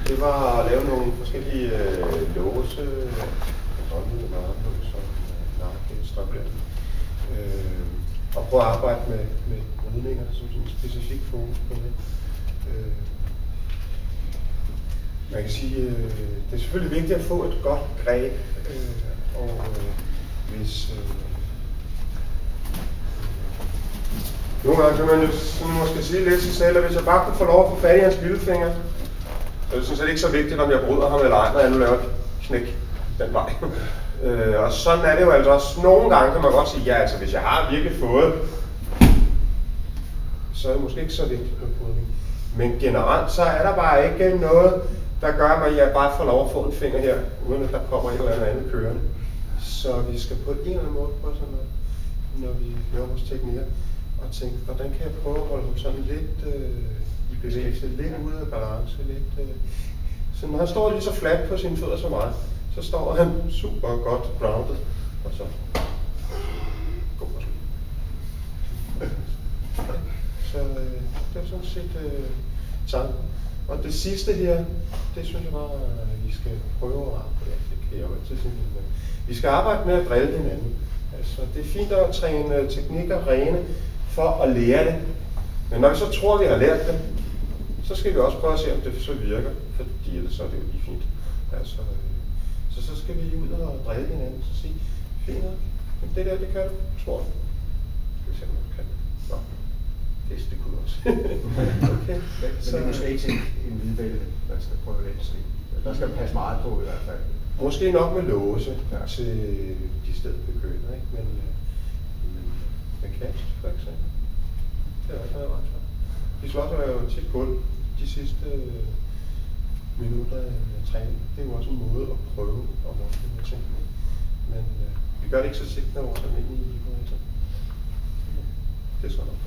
det var at lave nogle forskellige låse, håndhævede marklås og nakke, og prøve at arbejde med rydninger som sådan en specifik fokus på det. Man kan sige, det er selvfølgelig vigtigt at få et godt greb, og hvis nogle gange kan man jo måske sige lidt sig selv, at hvis jeg bare kunne få lov at få fat i hans lillefinger, så er det sådan set ikke så vigtigt, om jeg bryder ham eller ej, når jeg nu laver et knæk den vej. Og sådan er det jo altså også. Nogle gange kan man godt sige, ja, altså hvis jeg har virkelig fået, så er det måske ikke så vigtigt med brydning. Men generelt så er der bare ikke noget, der gør, at jeg bare får lov at få en finger her, uden at der kommer et eller andet kørende. Så vi skal på en eller anden måde prøve sådan noget, når vi laver vores teknikker, og tænke, hvordan kan jeg prøve at holde ham sådan lidt i bevægelse, lidt ude af balance, lidt. Så når han står lige så fladt på sine fødder som mig, så står han super godt grounded, og så går og så det er sådan set tanken. Og det sidste her, det synes jeg bare, at vi skal prøve at arbejde. Det kan jeg jo altid sige. Vi skal arbejde med at drille hinanden. Altså, det er fint at træne teknikker rene for at lære det. Men når vi så tror, at vi har lært det, så skal vi også prøve at se, om det så virker. Fordi ellers så er det jo lige fint. Altså, så skal vi ud og drille hinanden og sige, fint nok, men det der, det kan du, tror jeg. Skal vi se, om du kan det. Nå, det kunne også. Okay. Men det er måske ikke en hvidbælte, man skal prøve lidt. Der skal man passe meget på i hvert fald. Måske nok med låse til de steder, vi begynder, ikke? Men kast, for eksempel. Det er også noget ret for. De slås er jo tit gulv de sidste minutter af træning. Det er jo også en måde at prøve at måle de ting. Men vi gør det ikke så tit med vores almindelige idrætter. Det er sådan noget.